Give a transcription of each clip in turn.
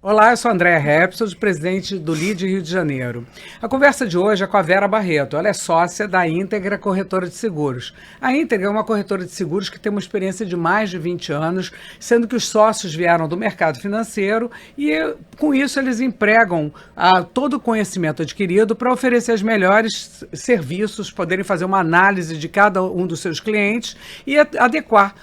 Olá, eu sou Andréa Repsol, presidente do LIDE Rio de Janeiro. A conversa de hoje é com a Vera Barreto. Ela é sócia da Íntegra Corretora de Seguros. A Íntegra é uma corretora de seguros que tem uma experiência de mais de 20 anos, sendo que os sócios vieram do mercado financeiro e, com isso, eles empregam todo o conhecimento adquirido para oferecer os melhores serviços, poderem fazer uma análise de cada um dos seus clientes e adequar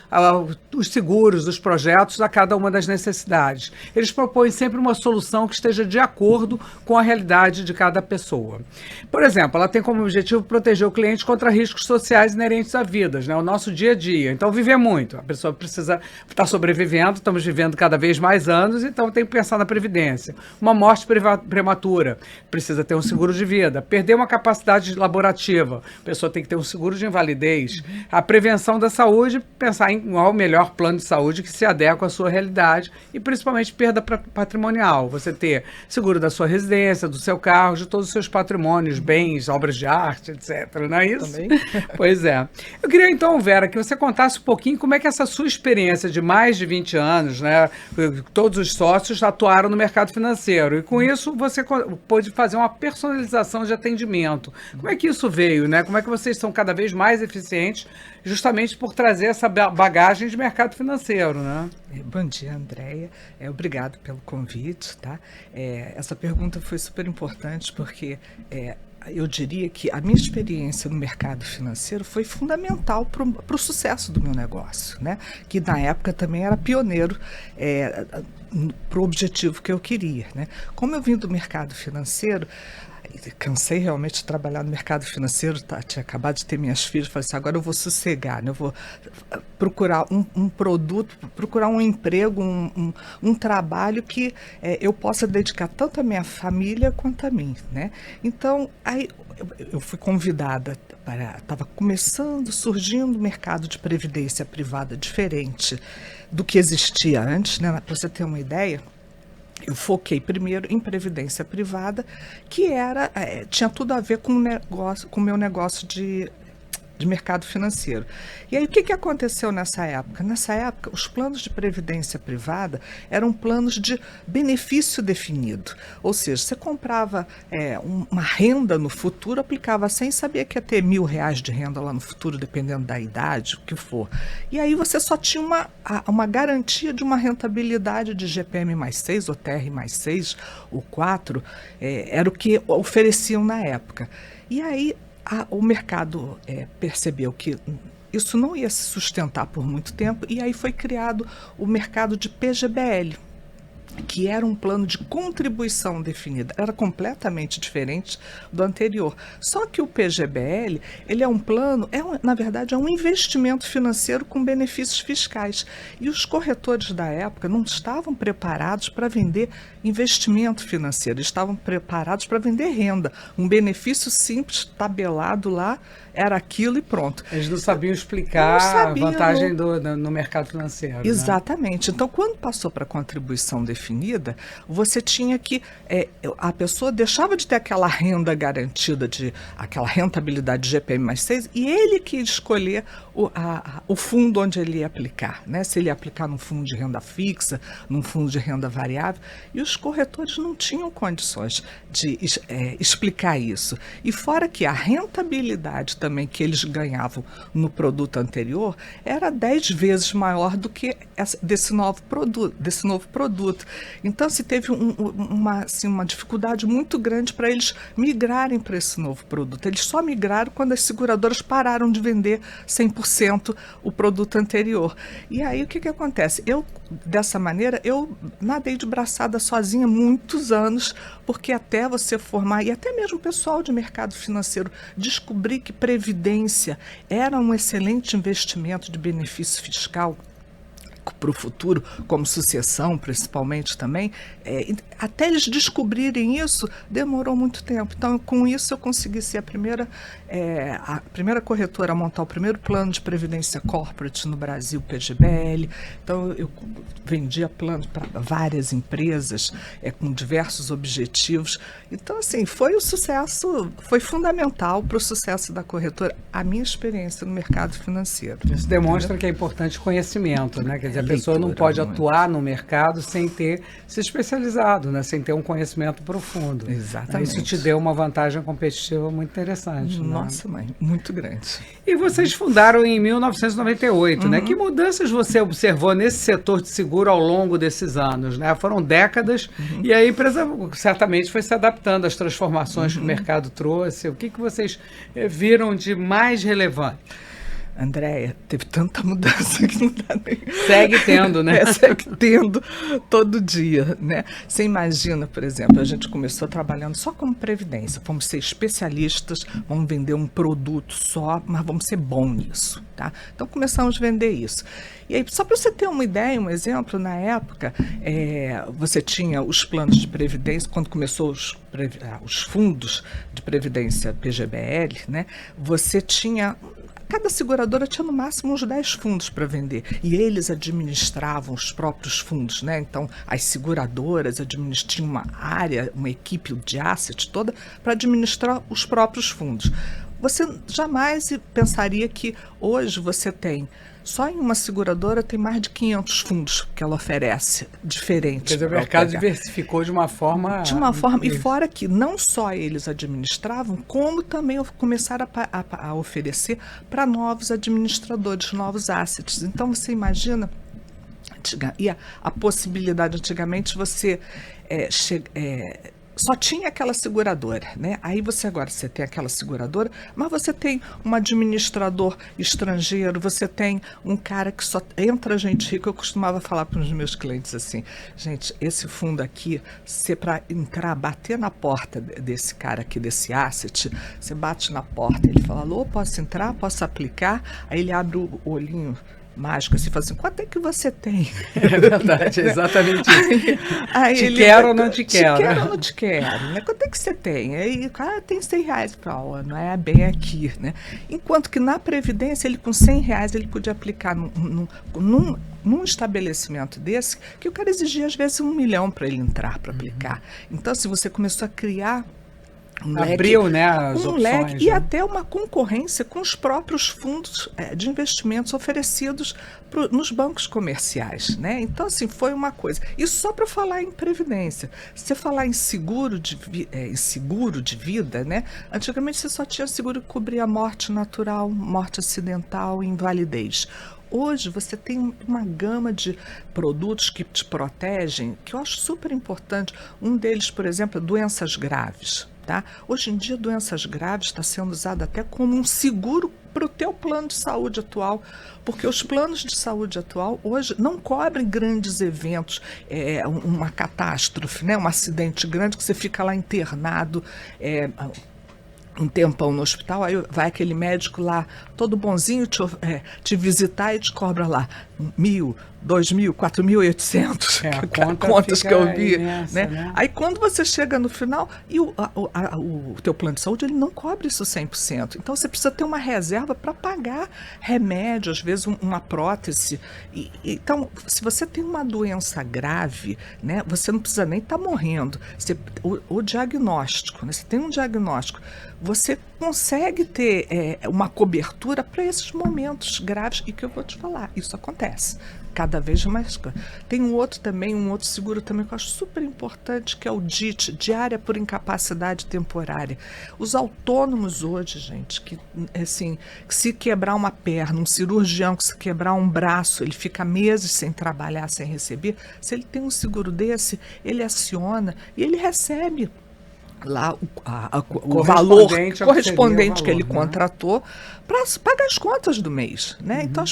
os seguros, os projetos a cada uma das necessidades. Eles propõem sempre uma solução que esteja de acordo com a realidade de cada pessoa. Por exemplo, ela tem como objetivo proteger o cliente contra riscos sociais inerentes à vida, né? O nosso dia a dia. Então, viver muito. A pessoa precisa estar sobrevivendo, estamos vivendo cada vez mais anos, então tem que pensar na previdência. Uma morte prematura, precisa ter um seguro de vida. Perder uma capacidade laborativa, a pessoa tem que ter um seguro de invalidez. A prevenção da saúde, pensar em qual o melhor plano de saúde que se adequa à sua realidade e principalmente perda patrimonial. Você ter seguro da sua residência, do seu carro, de todos os seus patrimônios, bens, obras de arte, etc. Não é isso? Também. Pois é. Eu queria então, Vera, que você contasse um pouquinho como é que essa sua experiência de mais de 20 anos, né? Todos os sócios atuaram no mercado financeiro e com isso você pôde fazer uma personalização de atendimento. Como é que isso veio, né? Como é que vocês são cada vez mais eficientes justamente por trazer essa bagagem de mercado financeiro, né? Bom dia, Andréia. Obrigado pelo convite, tá? Essa pergunta foi super importante porque eu diria que a minha experiência no mercado financeiro foi fundamental para o sucesso do meu negócio, né? Que na época também era pioneiro para o objetivo que eu queria, né? Como eu vim do mercado financeiro, cansei realmente de trabalhar no mercado financeiro, tinha acabado de ter minhas filhas, falei assim, agora eu vou sossegar, né? Eu vou procurar um produto, procurar um emprego, um trabalho que eu possa dedicar tanto à minha família quanto a mim, né? Então, aí eu fui convidada, estava surgindo o mercado de previdência privada diferente do que existia antes, né? Para você ter uma ideia, eu foquei primeiro em previdência privada, que tinha tudo a ver com o meu negócio de mercado financeiro. E aí, o que aconteceu nessa época? Nessa época, os planos de previdência privada eram planos de benefício definido. Ou seja, você comprava uma renda no futuro, aplicava 100 e sabia que ia ter R$1.000 de renda lá no futuro, dependendo da idade, o que for. E aí você só tinha uma garantia de uma rentabilidade de GPM mais 6, ou TR mais 6, ou 4, era o que ofereciam na época. E aí, o mercado percebeu que isso não ia se sustentar por muito tempo e aí foi criado o mercado de PGBL, que era um plano de contribuição definida, era completamente diferente do anterior. Só que o PGBL, ele é um plano, na verdade é um investimento financeiro com benefícios fiscais. E os corretores da época não estavam preparados para vender investimento financeiro, estavam preparados para vender renda. Um benefício simples, tabelado lá, era aquilo e pronto. Eles não sabiam explicar a vantagem no mercado financeiro. Exatamente. Né? Então, quando passou para a contribuição definida, você tinha que... a pessoa deixava de ter aquela renda garantida, aquela rentabilidade de GPM mais 6, e ele que ia escolher o fundo onde ele ia aplicar. Né? Se ele ia aplicar num fundo de renda fixa, num fundo de renda variável. E os corretores não tinham condições de explicar isso. E fora que a rentabilidade também que eles ganhavam no produto anterior era 10 vezes maior do que desse novo produto. Então, se teve uma dificuldade muito grande para eles migrarem para esse novo produto. Eles só migraram quando as seguradoras pararam de vender 100% o produto anterior. E aí, o que acontece? Dessa maneira, eu nadei de braçada sozinha muitos anos, porque até você formar, e até mesmo o pessoal de mercado financeiro, descobrir que previdência era um excelente investimento de benefício fiscal para o futuro, como sucessão principalmente também, até eles descobrirem isso, demorou muito tempo. Então, com isso, eu consegui ser a primeira corretora a montar o primeiro plano de previdência corporate no Brasil, PGBL. Então, eu vendia planos para várias empresas, com diversos objetivos. Então, assim, foi fundamental para o sucesso da corretora, a minha experiência no mercado financeiro. Isso demonstra que é importante conhecimento, né? Quer dizer, a pessoa não Leitura, pode muito. atuar no mercado sem ter se especializado, né? Sem ter um conhecimento profundo. Exatamente. Isso te deu uma vantagem competitiva muito interessante. Nossa, né? mãe, muito grande. E vocês fundaram em 1998, né? Que mudanças você observou nesse setor de seguro ao longo desses anos, né? Foram décadas e a empresa certamente foi se adaptando às transformações que o mercado trouxe. O que vocês viram de mais relevante? Andréia, teve tanta mudança que não dá nem... Segue tendo, né? Segue tendo todo dia, né? Você imagina, por exemplo, a gente começou trabalhando só como previdência, vamos ser especialistas, vamos vender um produto só, mas vamos ser bom nisso, tá? Então começamos a vender isso. E aí, só para você ter uma ideia, um exemplo, na época, você tinha os planos de previdência, quando começou os fundos de previdência PGBL, né? Você tinha... Cada seguradora tinha no máximo uns 10 fundos para vender e eles administravam os próprios fundos, né? Então, as seguradoras tinham uma área, uma equipe de assets toda para administrar os próprios fundos. Você jamais pensaria que hoje você tem, só em uma seguradora tem mais de 500 fundos que ela oferece, diferentes. Quer dizer, o mercado diversificou de uma forma... De uma forma, e fora que não só eles administravam, como também começaram a oferecer para novos administradores, novos assets. Então, você imagina, e a possibilidade, antigamente, você só tinha aquela seguradora, né? Aí você tem aquela seguradora, mas você tem um administrador estrangeiro, você tem um cara que só entra gente rica. Eu costumava falar para os meus clientes assim, gente, esse fundo aqui, se para entrar, bater na porta desse cara aqui, desse asset, você bate na porta, ele fala, alô, posso entrar, posso aplicar? Aí ele abre o olhinho mágico, assim, fala assim, quanto é que você tem? É verdade, é exatamente isso. Aí te quero ou não te quero? Te quero ou não te quero, né? Quanto é que você tem? Aí o cara tem R$100. Fala, não é bem aqui, né? Enquanto que na Previdência, ele com R$100, ele podia aplicar num estabelecimento desse, que o cara exigia às vezes 1 milhão para ele entrar, para aplicar. Então, se você começou a criar abriu, né, as opções, leque, e até uma concorrência com os próprios fundos de investimentos oferecidos nos bancos comerciais, né? Então, assim, foi uma coisa. Isso só para falar em previdência. Se você falar em seguro de vida, né? Antigamente você só tinha seguro que cobria morte natural, morte acidental e invalidez. Hoje você tem uma gama de produtos que te protegem, que eu acho super importante. Um deles, por exemplo, é doenças graves. Tá? Hoje em dia, doenças graves está sendo usada até como um seguro para o teu plano de saúde atual, porque os planos de saúde atual hoje não cobrem grandes eventos, uma catástrofe, né? Um acidente grande que você fica lá internado, um tempão no hospital, aí vai aquele médico lá, todo bonzinho, te visitar e te cobra lá 1.000, 2.000, 4.800, contas que eu vi, imensa, né? Aí quando você chega no final, e o teu plano de saúde, ele não cobre isso 100%. Então você precisa ter uma reserva para pagar remédio, às vezes uma prótese. Então, se você tem uma doença grave, né, você não precisa nem estar morrendo. O diagnóstico, né, você tem um diagnóstico, você consegue ter uma cobertura para esses momentos graves, e que eu vou te falar, isso acontece cada vez mais. Tem um outro seguro também que eu acho super importante, que é o DIT, diária por incapacidade temporária. Os autônomos hoje, gente, que assim, que se quebrar uma perna, um cirurgião que se quebrar um braço, ele fica meses sem trabalhar, sem receber, se ele tem um seguro desse, ele aciona e ele recebe lá o valor correspondente que ele contratou para pagar as contas do mês, né? Então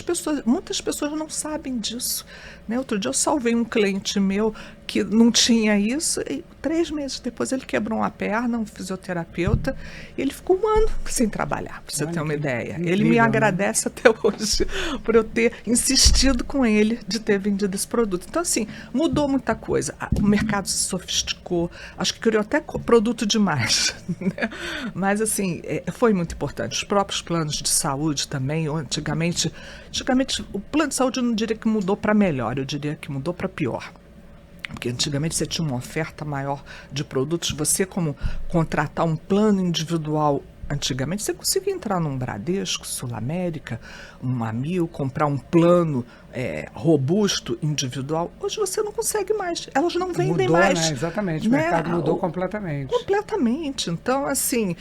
muitas pessoas não sabem disso, né? Outro dia eu salvei um cliente meu que não tinha isso e 3 meses depois ele quebrou uma perna, um fisioterapeuta, e ele ficou 1 ano sem trabalhar, para você ter uma ideia. Incrível, ele me agradece, né, até hoje por eu ter insistido com ele de ter vendido esse produto. Então, assim, mudou muita coisa. O mercado se sofisticou, acho que criou até produto demais, né? Mas, assim, foi muito importante. Os próprios planos de saúde também, antigamente o plano de saúde eu não diria que mudou para melhor, eu diria que mudou para pior. Porque antigamente você tinha uma oferta maior de produtos, você como contratar um plano individual Antigamente você conseguia entrar num Bradesco, Sul América, um Amil, comprar um plano robusto, individual. Hoje você não consegue mais. Elas não vendem Mudou, mais. né? Exatamente. O Né? mercado mudou completamente. Completamente. Então, assim,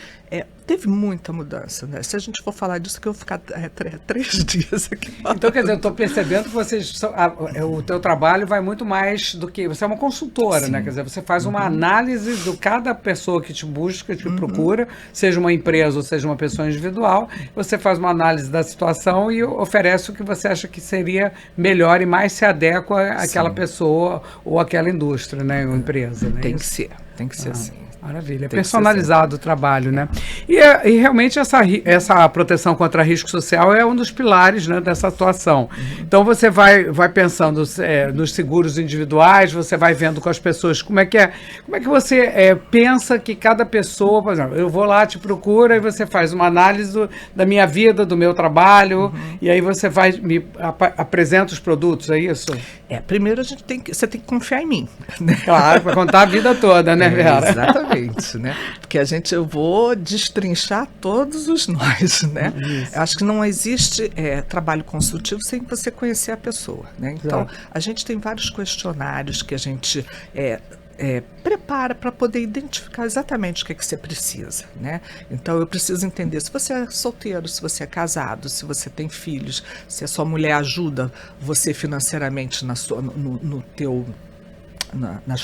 teve muita mudança. Né? Se a gente for falar disso, que eu vou ficar 3 dias aqui. Então, quer dizer, eu estou percebendo que o teu trabalho vai muito mais do que... Você é uma consultora, Sim. né? Quer dizer, você faz uma análise de cada pessoa que te busca, te procura, seja uma empresa ou seja uma pessoa individual, você faz uma análise da situação e oferece o que você acha que seria melhor e mais se adequa àquela pessoa ou àquela indústria, né? Ou empresa, né? Tem que ser assim. Maravilha, é Tem personalizado o trabalho, né? E realmente essa proteção contra risco social é um dos pilares, né, dessa atuação. Então você vai pensando nos seguros individuais, você vai vendo com as pessoas como é que você pensa que cada pessoa, por exemplo, eu vou lá, te procura e você faz uma análise da minha vida, do meu trabalho, e aí você me apresenta os produtos, é isso? Primeiro você tem que confiar em mim. Né? Claro, para contar a vida toda, né, Vera? Exatamente, né? Porque eu vou destrinchar todos os nós, né? Eu acho que não existe trabalho consultivo sem você conhecer a pessoa, né? Então, a gente tem vários questionários que a gente prepara para poder identificar exatamente o que você precisa, né? Então, eu preciso entender se você é solteiro, se você é casado, se você tem filhos, se a sua mulher ajuda você financeiramente nas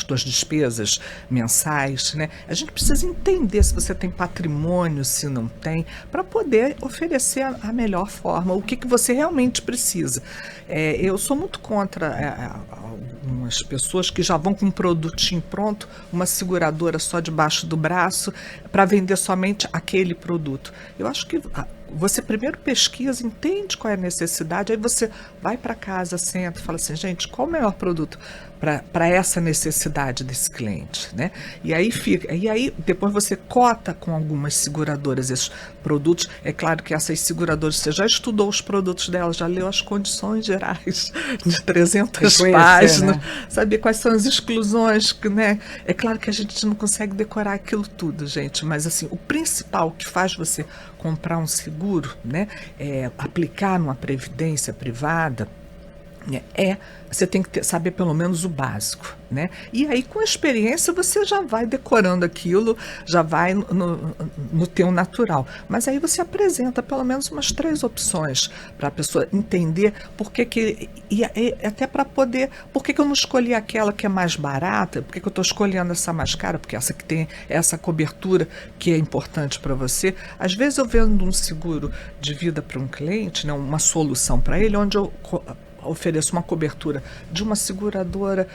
tuas despesas mensais, né? A gente precisa entender se você tem patrimônio, se não tem, para poder oferecer a melhor forma, o que você realmente precisa. Eu sou muito contra algumas pessoas que já vão com um produtinho pronto, uma seguradora só debaixo do braço, para vender somente aquele produto. Eu acho que você primeiro pesquisa, entende qual é a necessidade, aí você vai para casa, senta e fala assim, gente, qual o melhor produto para essa necessidade desse cliente, né? E aí depois você cota com algumas seguradoras esses produtos. É claro que essas seguradoras, você já estudou os produtos delas, já leu as condições gerais de 300 páginas, né? Saber quais são as exclusões, né? É claro que a gente não consegue decorar aquilo tudo, gente, mas assim, o principal que faz você comprar um seguro, né, aplicar numa previdência privada, você tem que saber pelo menos o básico, né? E aí, com a experiência, você já vai decorando aquilo, já vai no teu natural. Mas aí você apresenta pelo menos umas 3 opções para a pessoa entender e até para poder, por que eu não escolhi aquela que é mais barata, por que eu estou escolhendo essa mais cara, porque essa que tem essa cobertura que é importante para você. Às vezes eu vendo um seguro de vida para um cliente, né, uma solução para ele, onde eu ofereço uma cobertura de uma seguradora,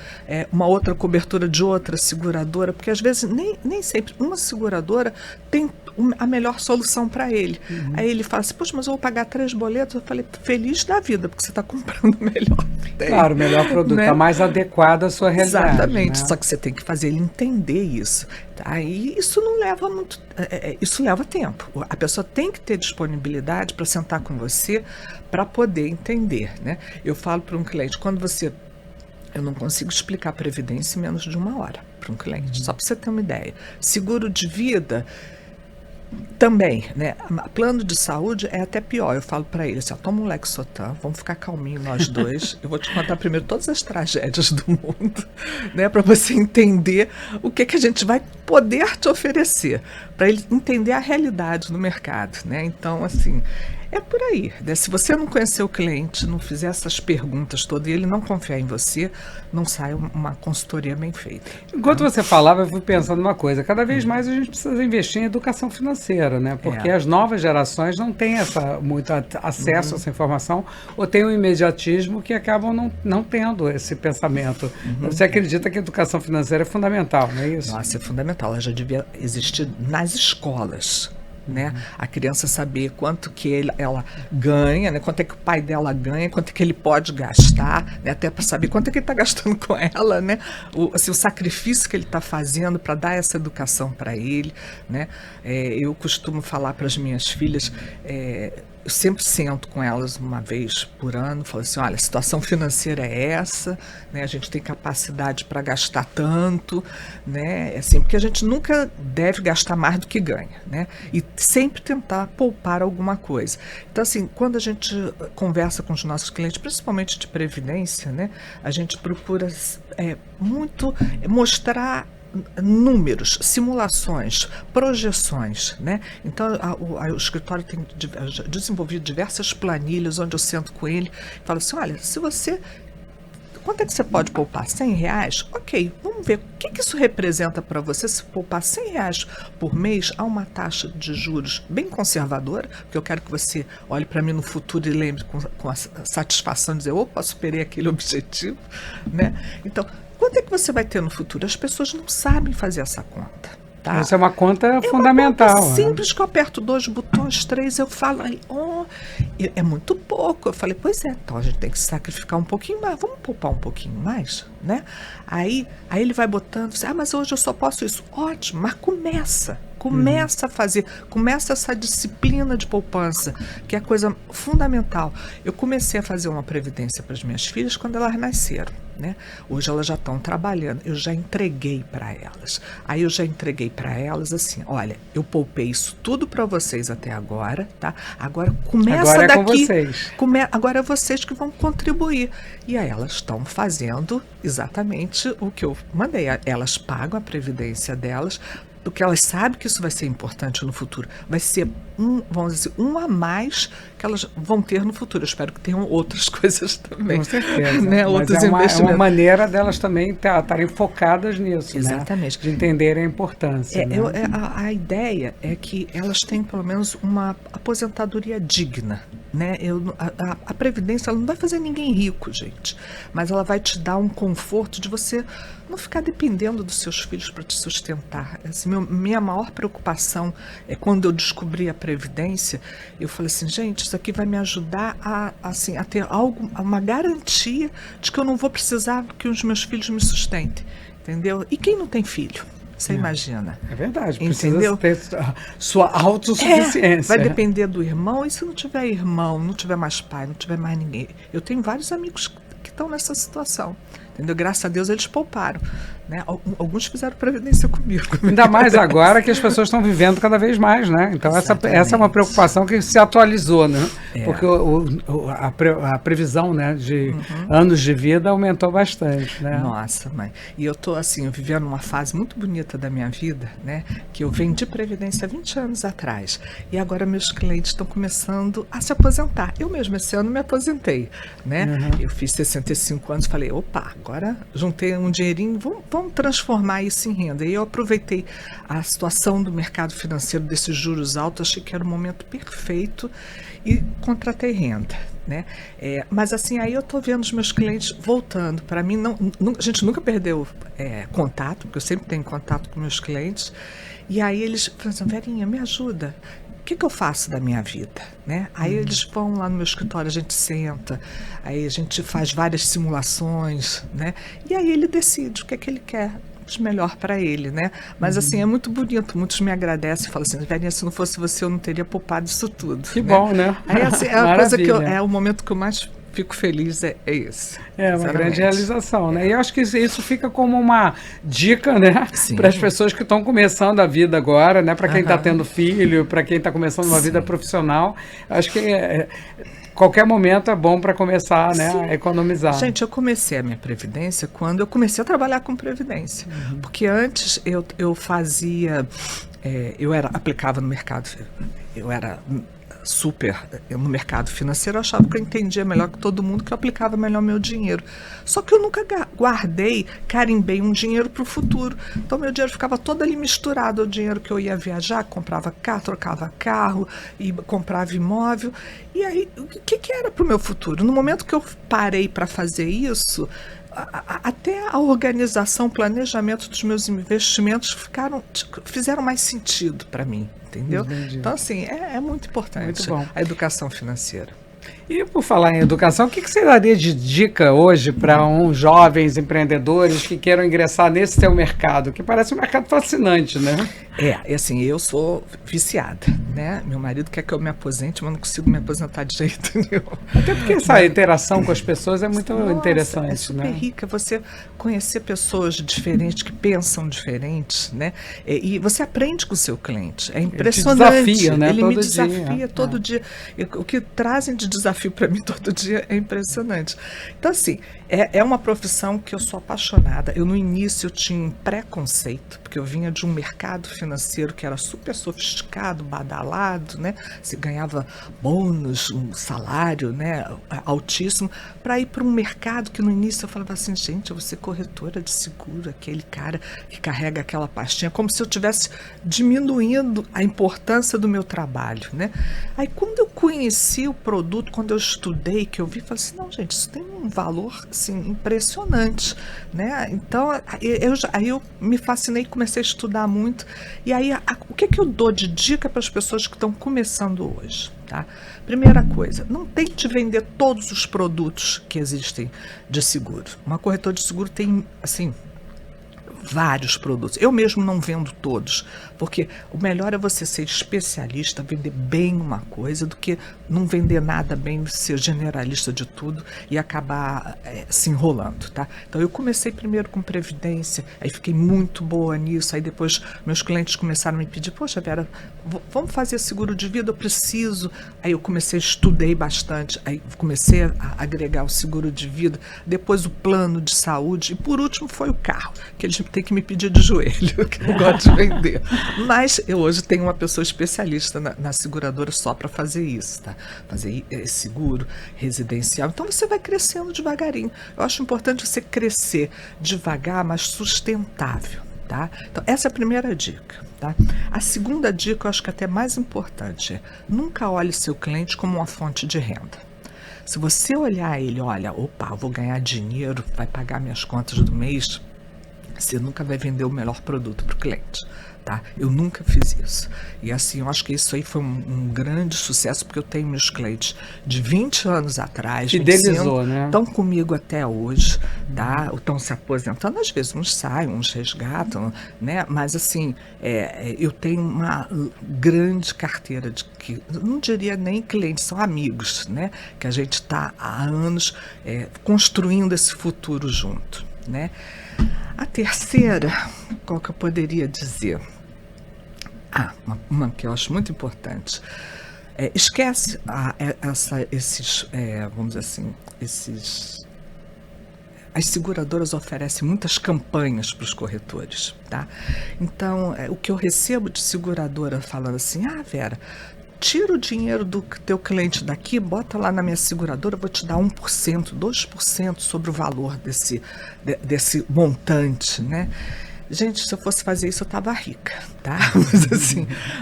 uma outra cobertura de outra seguradora, porque às vezes nem sempre uma seguradora tem a melhor solução para ele. Aí ele fala assim, poxa, mas eu vou pagar 3 boletos. Eu falei, feliz da vida, porque você está comprando o melhor. Claro, o melhor produto, né? Está mais adequado à sua realidade. Exatamente, né? Só que você tem que fazer ele entender isso. Tá? E isso não leva muito, isso leva tempo. A pessoa tem que ter disponibilidade para sentar com você para poder entender, né? Eu falo para um cliente, eu não consigo explicar previdência em menos de 1 hora para um cliente, só para você ter uma ideia. Seguro de vida também, né? Plano de saúde é até pior. Eu falo para ele assim, toma um Lexotan, vamos ficar calminho nós dois. Eu vou te contar primeiro todas as tragédias do mundo, né? Para você entender o que a gente vai poder te oferecer, para ele entender a realidade no mercado, né? Então, assim, é por aí, né? Se você não conhecer o cliente, não fizer essas perguntas todas e ele não confiar em você, não sai uma consultoria bem feita. Enquanto você falava, eu fui pensando numa coisa. Cada vez mais a gente precisa investir em educação financeira, né? Porque as novas gerações não têm muito acesso a essa informação ou têm um imediatismo que acabam não tendo esse pensamento. Você acredita que a educação financeira é fundamental, não é isso? Nossa, é fundamental. Ela já devia existir nas escolas. Né? A criança saber quanto que ela ganha, né? Quanto é que o pai dela ganha, quanto é que ele pode gastar, né? Até para saber quanto é que ele está gastando com ela, né? O sacrifício que ele está fazendo para dar essa educação para ele, né? Eu costumo falar para as minhas filhas, eu sempre sento com elas uma vez por ano, falo assim, olha, a situação financeira é essa, né? A gente tem capacidade para gastar tanto, né? Assim, porque a gente nunca deve gastar mais do que ganha, né? E sempre tentar poupar alguma coisa. Então, assim, quando a gente conversa com os nossos clientes, principalmente de previdência, né? A gente procura muito mostrar números, simulações, projeções, né? Então o escritório tem desenvolvido diversas planilhas onde eu sento com ele e falo assim, olha, quanto é que você pode poupar? R$100? Ok, vamos ver o que isso representa para você se poupar R$100 por mês a uma taxa de juros bem conservadora, porque eu quero que você olhe para mim no futuro e lembre com a satisfação de dizer, opa, superei aquele objetivo, né? Então, quanto é que você vai ter no futuro? As pessoas não sabem fazer essa conta. Tá? Essa é uma conta fundamental. É uma conta simples, que eu aperto 2 botões, 3, eu falo, é muito pouco. Eu falei, pois é, então a gente tem que sacrificar um pouquinho mais, vamos poupar um pouquinho mais, né? Aí ele vai botando, mas hoje eu só posso isso. Ótimo, mas começa a fazer, começa essa disciplina de poupança, que é a coisa fundamental. Eu comecei a fazer uma previdência para as minhas filhas quando elas nasceram, né? Hoje elas já estão trabalhando, eu já entreguei para elas. Aí eu já entreguei para elas assim, olha, eu poupei isso tudo para vocês até agora, tá? Agora começa agora daqui. Com vocês. Agora é vocês que vão contribuir. E aí elas estão fazendo exatamente o que eu mandei. Elas pagam a previdência delas, porque elas sabem que isso vai ser importante no futuro. Vai ser vamos dizer, a mais que elas vão ter no futuro. Eu espero que tenham outras coisas também. Com certeza. Né? Outros investimentos. É uma maneira delas também estarem focadas nisso. Exatamente. Né? De entenderem a importância. Né? A ideia é que elas tenham pelo menos uma aposentadoria digna. Né? A Previdência ela não vai fazer ninguém rico, gente. Mas ela vai te dar um conforto de você não ficar dependendo dos seus filhos para te sustentar. Assim, minha maior preocupação é quando eu descobri a Previdência, eu falei assim, gente, isso aqui vai me ajudar a ter uma garantia de que eu não vou precisar que os meus filhos me sustentem, entendeu? E quem não tem filho? Você imagina. É verdade, entendeu? Precisa ter sua autossuficiência. Vai depender do irmão, e se não tiver irmão, não tiver mais pai, não tiver mais ninguém? Eu tenho vários amigos que estão nessa situação. Entendeu? Graças a Deus eles pouparam. Né? Alguns fizeram previdência comigo. Ainda mais agora que as pessoas estão vivendo cada vez mais, né? Então essa é uma preocupação que se atualizou, né? Porque a previsão, né, de anos de vida aumentou bastante, né? Nossa, mãe. E eu tô assim, eu vivendo uma fase muito bonita da minha vida, né? Que eu vendi previdência há 20 anos atrás. E agora meus clientes estão começando a se aposentar. Eu mesmo esse ano me aposentei, né? Eu fiz 65 anos, falei, opa, agora juntei um dinheirinho, vamos transformar isso em renda. E eu aproveitei a situação do mercado financeiro, desses juros altos, achei que era o momento perfeito e contratei renda. Né? Mas assim, aí eu estou vendo os meus clientes voltando. Para mim, a gente nunca perdeu contato, porque eu sempre tenho contato com meus clientes. E aí eles falam assim, Verinha, me ajuda. O que eu faço da minha vida? Né? Aí eles vão lá no meu escritório, a gente senta, aí a gente faz várias simulações, né? E aí ele decide o que é que ele quer de melhor para ele, né? Mas assim, é muito bonito, muitos me agradecem e falam assim, Verinha, se não fosse você eu não teria poupado isso tudo. Que bom, né? Aí assim, é a coisa que é o momento que eu mais fico feliz, é isso. É uma grande realização, né? E eu acho que isso fica como uma dica, né? Para as pessoas que estão começando a vida agora, né? Para quem está tendo filho, para quem está começando uma vida profissional. Acho que qualquer momento é bom para começar, né, a economizar. Gente, eu comecei a minha previdência quando eu comecei a trabalhar com previdência. Porque antes eu fazia, aplicava no mercado, eu era no mercado financeiro, eu achava que eu entendia melhor que todo mundo, que eu aplicava melhor meu dinheiro. Só que eu nunca carimbei um dinheiro para o futuro. Então, meu dinheiro ficava todo ali misturado. O dinheiro que eu ia viajar, comprava carro, trocava carro, e comprava imóvel. E aí, o que era para o meu futuro? No momento que eu parei para fazer isso, até a organização, o planejamento dos meus investimentos fizeram mais sentido para mim. Entendeu? Entendi. Então, assim, é muito importante muito bom. A educação financeira. E por falar em educação, o que você daria de dica hoje para uns jovens empreendedores que queiram ingressar nesse seu mercado, que parece um mercado fascinante, né? Assim, eu sou viciada, né? Meu marido quer que eu me aposente, mas não consigo me aposentar de jeito nenhum. Até porque essa interação com as pessoas é muito interessante, é super né? rica, você conhecer pessoas diferentes, que pensam diferentes, né? E você aprende com o seu cliente, é impressionante. Ele te desafia, né? Ele Todo me desafia dia. todo dia. O que trazem de desafio para mim todo dia é impressionante. Então, assim, é uma profissão que eu sou apaixonada. No início eu tinha um preconceito, porque eu vinha de um mercado financeiro que era super sofisticado, badalado, né? Você ganhava bônus, um salário, né, altíssimo, para ir para um mercado que no início eu falava assim, gente, eu vou ser corretora de seguro, aquele cara que carrega aquela pastinha, como se eu estivesse diminuindo a importância do meu trabalho, né? Aí quando eu conheci o produto, quando eu estudei, que eu vi, falei assim, não, gente, isso tem um valor assim, impressionante, né? Então, aí eu me fascinei, comecei a estudar muito, e aí o que eu dou de dica para as pessoas que estão começando hoje? Tá? Primeira coisa, não tente vender todos os produtos que existem de seguro. Uma corretora de seguro tem, assim, vários produtos. Eu mesmo não vendo todos, porque o melhor é você ser especialista, vender bem uma coisa, do que não vender nada bem, ser generalista de tudo e acabar se enrolando, tá? Então eu comecei primeiro com previdência, aí fiquei muito boa nisso, aí depois meus clientes começaram a me pedir, poxa Vera, vamos fazer seguro de vida, eu preciso. Aí eu comecei, estudei bastante, aí comecei a agregar o seguro de vida, depois o plano de saúde, e por último foi o carro, que eles têm que me pedir de joelho, que eu não gosto de vender. Mas eu hoje tenho uma pessoa especialista na seguradora só para fazer isso, tá? Fazer seguro residencial. Então você vai crescendo devagarinho. Eu acho importante você crescer devagar, mas sustentável, tá? Então essa é a primeira dica, tá? A segunda dica, eu acho que até mais importante, é nunca olhe seu cliente como uma fonte de renda. Se você olhar ele, olha, opa, eu vou ganhar dinheiro, vai pagar minhas contas do mês, você nunca vai vender o melhor produto para o cliente, tá? Eu nunca fiz isso. E assim, eu acho que isso aí foi um grande sucesso, porque eu tenho meus clientes de 20 anos atrás, Fidelizou, né? estão comigo até hoje, tá? Estão se aposentando, às vezes uns saem, uns resgatam, né? Mas assim, eu tenho uma grande carteira de que, não diria nem clientes, são amigos, né? Que a gente está há anos construindo esse futuro junto, né? A terceira, qual que eu poderia dizer? Uma que eu acho muito importante. Esquece vamos dizer assim, as seguradoras oferecem muitas campanhas para os corretores, tá? Então, o que eu recebo de seguradora falando assim, Vera, tira o dinheiro do teu cliente daqui, bota lá na minha seguradora, eu vou te dar 1%, 2% sobre o valor desse montante, né? Gente, se eu fosse fazer isso, eu estava rica, tá?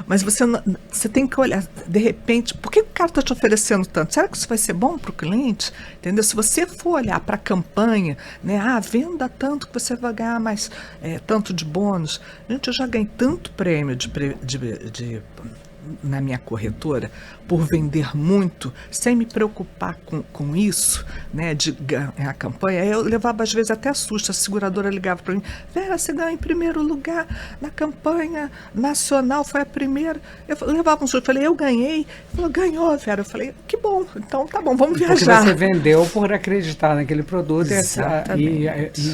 Mas você tem que olhar, de repente, por que o cara está te oferecendo tanto? Será que isso vai ser bom para o cliente? Entendeu? Se você for olhar para a campanha, né? Venda tanto que você vai ganhar mais tanto de bônus. Gente, eu já ganhei tanto prêmio na minha corretora por vender muito, sem me preocupar com isso, né, de ganhar a campanha. Eu levava às vezes até susto, a seguradora ligava para mim, Vera, você ganhou em primeiro lugar na campanha nacional, foi a primeira. Eu levava um susto, falei, eu ganhei. Falou, ganhou, Vera. Eu falei, que bom, então tá bom, vamos viajar. Porque você vendeu por acreditar naquele produto e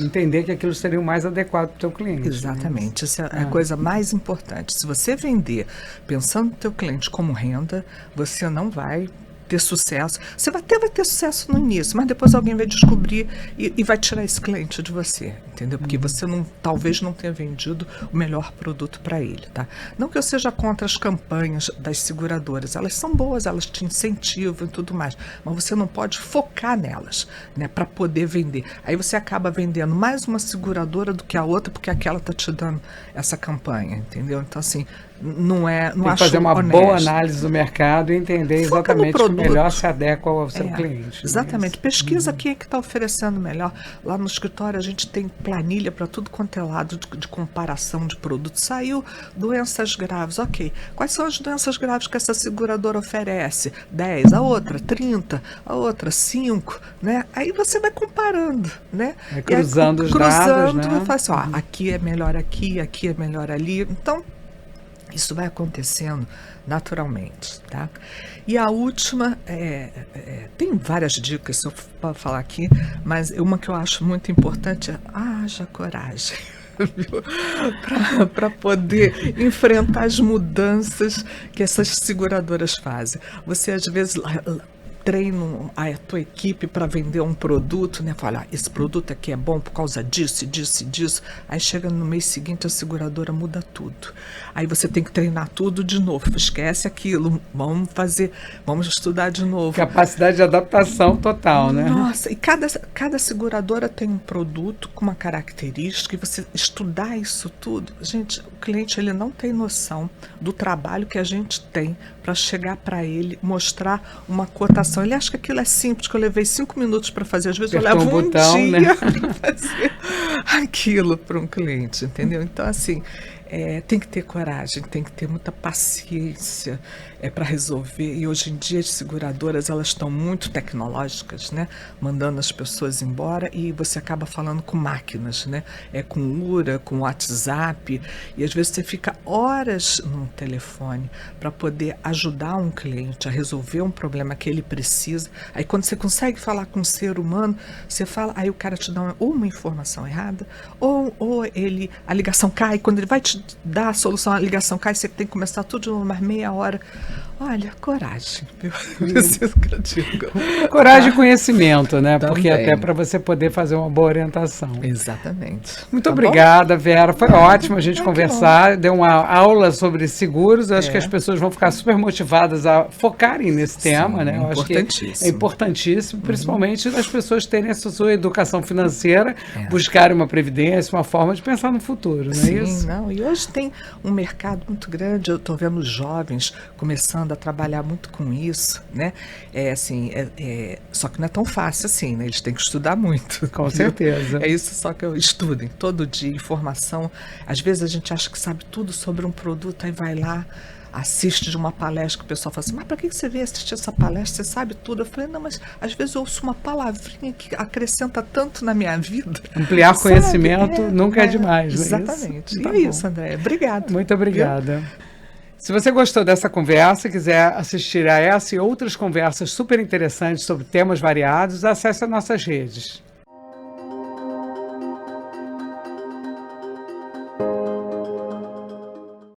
entender que aquilo seria o mais adequado para o teu cliente. Exatamente, isso é a coisa mais importante. Se você vender pensando no teu cliente como renda, você não vai ter sucesso. Você vai ter sucesso no início, mas depois alguém vai descobrir e vai tirar esse cliente de você, entendeu? Porque você talvez não tenha vendido o melhor produto para ele, tá? Não que eu seja contra as campanhas das seguradoras, elas são boas, elas te incentivam e tudo mais, mas você não pode focar nelas, né, para poder vender. Aí você acaba vendendo mais uma seguradora do que a outra, porque aquela tá te dando essa campanha, entendeu? Então assim, não Tem que acho fazer uma honesto. boa análise do mercado e entender exatamente o que melhor se adequa ao seu cliente. Exatamente. Pesquisa quem é que está oferecendo melhor. Lá no escritório a gente tem planilha para tudo quanto é lado de comparação de produtos. Saiu doenças graves, ok. Quais são as doenças graves que essa seguradora oferece? 10, a outra 30, a outra 5, né? Aí você vai comparando, né? Cruzando os dados, né? Vai falar assim, ó, aqui é melhor aqui é melhor ali. Então, isso vai acontecendo naturalmente, tá? E a última, tem várias dicas, se eu for falar aqui, mas uma que eu acho muito importante é haja coragem. Para poder enfrentar as mudanças que essas seguradoras fazem. Você, às vezes, treina a tua equipe para vender um produto, né? Fala, esse produto aqui é bom por causa disso, disso e disso. Aí chega no mês seguinte, a seguradora muda tudo. Aí você tem que treinar tudo de novo. Esquece aquilo, vamos estudar de novo. Capacidade de adaptação total, né? Nossa, e cada seguradora tem um produto com uma característica, e você estudar isso tudo, gente, o cliente ele não tem noção do trabalho que a gente tem para chegar para ele, mostrar uma cotação. Ele acha que aquilo é simples, que eu levei 5 minutos para fazer. Às vezes Apertou eu levo botão, dia, né? para fazer aquilo para um cliente, entendeu? Então, assim, tem que ter coragem, tem que ter muita paciência para resolver. E hoje em dia as seguradoras, elas estão muito tecnológicas, né? Mandando as pessoas embora, e você acaba falando com máquinas, né? Com URA, com WhatsApp, e às vezes você fica horas no telefone para poder ajudar um cliente a resolver um problema que ele precisa. Aí quando você consegue falar com um ser humano, você fala, aí o cara te dá uma informação errada, ou a ligação cai. Quando ele vai te dar a solução, a ligação cai, você tem que começar tudo de novo, mais meia hora. Olha, coragem, viu? Preciso que eu diga. Coragem e conhecimento, né? Também. Porque até para você poder fazer uma boa orientação. Exatamente. Muito obrigada, Vera. Foi ótimo a gente conversar. Deu uma aula sobre seguros. Eu acho que as pessoas vão ficar super motivadas a focarem nesse tema, né? Eu acho que é importantíssimo, principalmente as pessoas terem essa sua educação financeira, buscarem uma previdência, uma forma de pensar no futuro, não é isso? Não. E hoje tem um mercado muito grande. Eu estou vendo jovens começando a trabalhar muito com isso, né? Só que não é tão fácil assim, né? Eles têm que estudar muito. Com certeza. É isso, só que eu estudem todo dia, informação. Às vezes a gente acha que sabe tudo sobre um produto, aí vai lá, assiste de uma palestra que o pessoal fala assim, mas para que você veio assistir essa palestra? Você sabe tudo? Eu falei, não, mas às vezes eu ouço uma palavrinha que acrescenta tanto na minha vida. Ampliar conhecimento nunca é demais, exatamente. Não é isso? E é isso, André. Obrigada. Muito obrigada. Se você gostou dessa conversa, quiser assistir a essa e outras conversas super interessantes sobre temas variados, acesse as nossas redes.